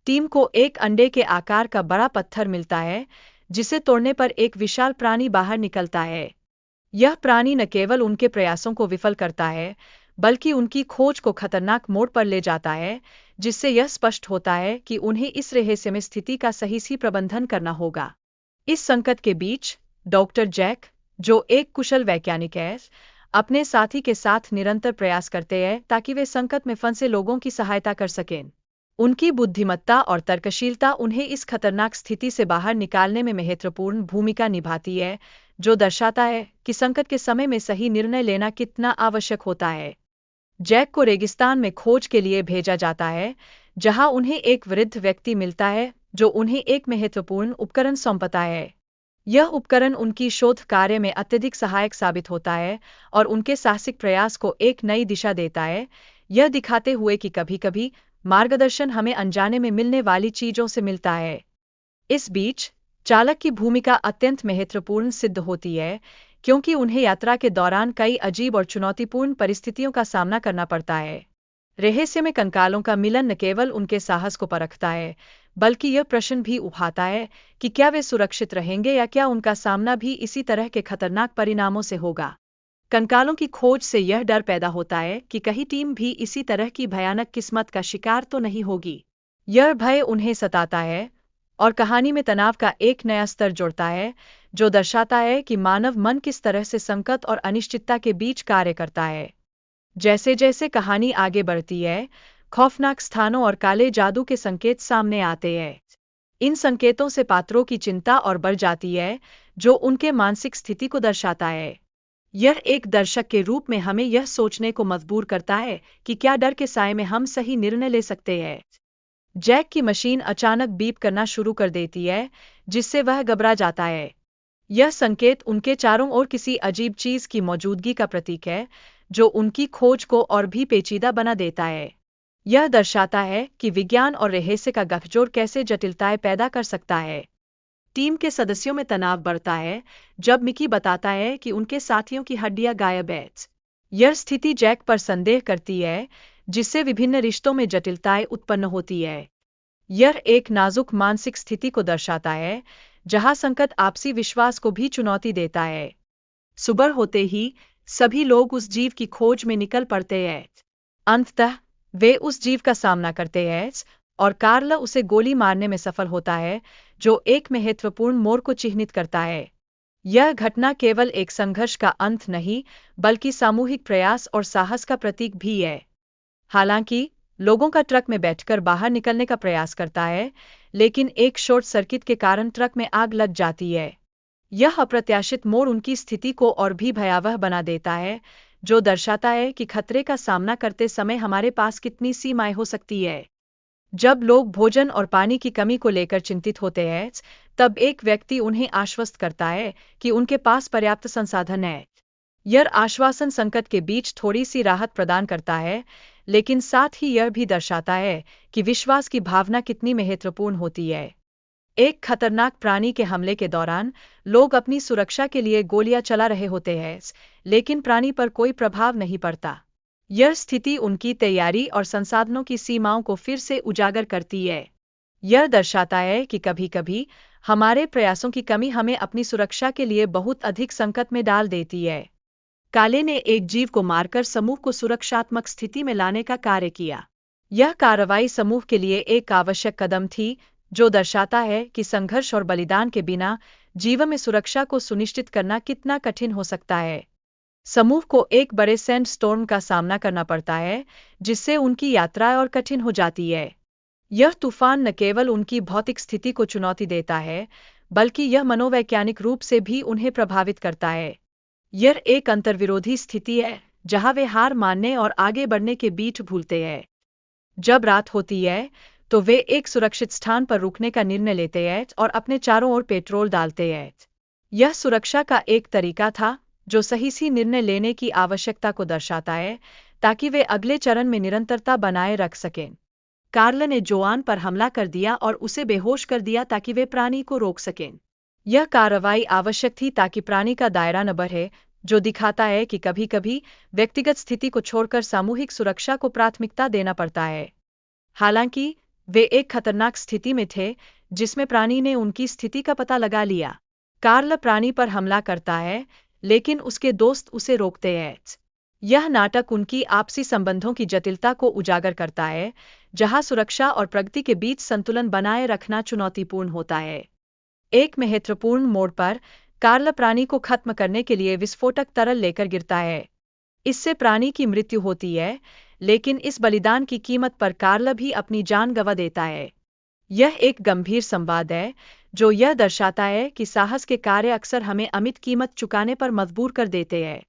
Team को एक अंडे के आकार का बड़ा पत्थर मिलता है, जिसे तोड़ने पर एक विशाल प्राणी बाहर निकलता है। यह प्राणी न केवल उनके प्रयासों को विफल करता है, बल्कि उनकी खोज को खतरनाक मोड़ पर ले जाता है, जिससे यह स्पष्ट होता है कि उन्हें इस रहस्यमय स्थिति का सही प्रबंधन करना होगा। इस संकट के बीच डॉक्टर जैक, जो एक कुशल वैज्ञानिक है, अपने साथी के साथ निरंतर प्रयास करते हैं ताकि वे संकट में फंसे लोगों की सहायता कर सकें। उनकी बुद्धिमत्ता और तर्कशीलता उन्हें इस खतरनाक स्थिति से बाहर निकालने में महत्वपूर्ण भूमिका निभाती है, जो दर्शाता है कि संकट के समय में सही निर्णय लेना कितना आवश्यक होता है। जैक को रेगिस्तान में खोज के लिए भेजा जाता है, जहां उन्हें एक वृद्ध व्यक्ति मिलता है जो उन्हें एक महत्वपूर्ण उपकरण सौंपता है। यह उपकरण उनकी शोध कार्य में अत्यधिक सहायक साबित होता है और उनके साहसिक प्रयास को एक नई दिशा देता है, यह दिखाते हुए कि कभी-कभी मार्गदर्शन हमें अनजाने में मिलने वाली चीजों से मिलता है। इस बीच चालक की भूमिका अत्यंत महत्वपूर्ण सिद्ध होती है, क्योंकि उन्हें यात्रा के दौरान कई अजीब और चुनौतीपूर्ण परिस्थितियों का सामना करना पड़ता है। रहस्यमय कंकालों का मिलन न केवल उनके साहस को परखता है, बल्कि यह प्रश्न भी उठाता है कि क्या वे सुरक्षित रहेंगे या क्या उनका सामना भी इसी तरह के खतरनाक परिणामों से होगा। कंकालों की खोज से यह डर पैदा होता है कि कहीं टीम भी इसी तरह की भयानक किस्मत का शिकार तो नहीं होगी। यह भय उन्हें सताता है और कहानी में तनाव का एक नया स्तर जोड़ता है, जो दर्शाता है कि मानव मन किस तरह से संकट और अनिश्चितता के बीच कार्य करता है। जैसे जैसे कहानी आगे बढ़ती है, खौफनाक स्थानों और काले जादू के संकेत सामने आते हैं। इन संकेतों से पात्रों की चिंता और बढ़ जाती है, जो उनके मानसिक स्थिति को दर्शाता है। यह एक दर्शक के रूप में हमें यह सोचने को मजबूर करता है कि क्या डर के साए में हम सही निर्णय ले सकते हैं। जैक की मशीन अचानक बीप करना शुरू कर देती है, जिससे वह घबरा जाता है। यह संकेत उनके चारों ओर किसी अजीब चीज की मौजूदगी का प्रतीक है, जो उनकी खोज को और भी पेचीदा बना देता है। यह दर्शाता है कि विज्ञान और रहस्य का गठजोड़ कैसे जटिलताएं पैदा कर सकता है। टीम के सदस्यों में तनाव बढ़ता है जब मिकी बताता है कि उनके साथियों की हड्डियां गायब हैं। यह स्थिति जैक पर संदेह करती है, जिससे विभिन्न रिश्तों में जटिलताएं उत्पन्न होती है। यह एक नाजुक मानसिक स्थिति को दर्शाता है, जहां संकट आपसी विश्वास को भी चुनौती देता है। सुबह होते ही सभी लोग उस जीव की खोज में निकल पड़ते हैं। अंततः वे उस जीव का सामना करते हैं और कार्ल उसे गोली मारने में सफल होता है, जो एक महत्वपूर्ण मोड़ को चिह्नित करता है। यह घटना केवल एक संघर्ष का अंत नहीं, बल्कि सामूहिक प्रयास और साहस का प्रतीक भी है। हालांकि लोगों का ट्रक में बैठकर बाहर निकलने का प्रयास करता है, लेकिन एक शॉर्ट सर्किट के कारण ट्रक में आग लग जाती है। यह अप्रत्याशित मोड़ उनकी स्थिति को और भी भयावह बना देता है, जो दर्शाता है कि खतरे का सामना करते समय हमारे पास कितनी सीमाएं हो सकती है। जब लोग भोजन और पानी की कमी को लेकर चिंतित होते हैं, तब एक व्यक्ति उन्हें आश्वस्त करता है कि उनके पास पर्याप्त संसाधन है। यह आश्वासन संकट के बीच थोड़ी सी राहत प्रदान करता है, लेकिन साथ ही यह भी दर्शाता है कि विश्वास की भावना कितनी महत्वपूर्ण होती है। एक खतरनाक प्राणी के हमले के दौरान लोग अपनी सुरक्षा के लिए गोलियां चला रहे होते हैं, लेकिन प्राणी पर कोई प्रभाव नहीं पड़ता। यह स्थिति उनकी तैयारी और संसाधनों की सीमाओं को फिर से उजागर करती है। यह दर्शाता है कि कभी-कभी हमारे प्रयासों की कमी हमें अपनी सुरक्षा के लिए बहुत अधिक संकट में डाल देती है। काले ने एक जीव को मारकर समूह को सुरक्षात्मक स्थिति में लाने का कार्य किया। यह कार्रवाई समूह के लिए एक आवश्यक कदम थी, जो दर्शाता है कि संघर्ष और बलिदान के बिना जीवन में सुरक्षा को सुनिश्चित करना कितना कठिन हो सकता है। समूह को एक बड़े सैंड स्टॉर्म का सामना करना पड़ता है, जिससे उनकी यात्रा और कठिन हो जाती है। यह तूफान न केवल उनकी भौतिक स्थिति को चुनौती देता है, बल्कि यह मनोवैज्ञानिक रूप से भी उन्हें प्रभावित करता है। यह एक अंतर्विरोधी स्थिति है, जहां वे हार मानने और आगे बढ़ने के बीच भूलते हैं। जब रात होती है, तो वे एक सुरक्षित स्थान पर रुकने का निर्णय लेते हैं और अपने चारों ओर पेट्रोल डालते हैं। यह सुरक्षा का एक तरीका था, जो सही निर्णय लेने की आवश्यकता को दर्शाता है, ताकि वे अगले चरण में निरंतरता बनाए रख सकें। कार्ल ने जोआन पर हमला कर दिया और उसे बेहोश कर दिया ताकि वे प्राणी को रोक सकें। यह कार्रवाई आवश्यक थी ताकि प्राणी का दायरा न बढ़े, जो दिखाता है कि कभी-कभी व्यक्तिगत स्थिति को छोड़कर सामूहिक सुरक्षा को प्राथमिकता देना पड़ता है। हालांकि वे एक खतरनाक स्थिति में थे जिसमें प्राणी ने उनकी स्थिति का पता लगा लिया। कार्ल प्राणी पर हमला करता है, लेकिन उसके दोस्त उसे रोकते हैं। यह नाटक उनकी आपसी संबंधों की जटिलता को उजागर करता है, जहां सुरक्षा और प्रगति के बीच संतुलन बनाए रखना चुनौतीपूर्ण होता है। एक महत्वपूर्ण मोड़ पर कार्ल प्राणी को खत्म करने के लिए विस्फोटक तरल लेकर गिरता है। इससे प्राणी की मृत्यु होती है, लेकिन इस बलिदान की कीमत पर कार्ल भी अपनी जान गंवा देता है। यह एक गंभीर संवाद है जो यह दर्शाता है कि साहस के कार्य अक्सर हमें अमित कीमत चुकाने पर मजबूर कर देते हैं।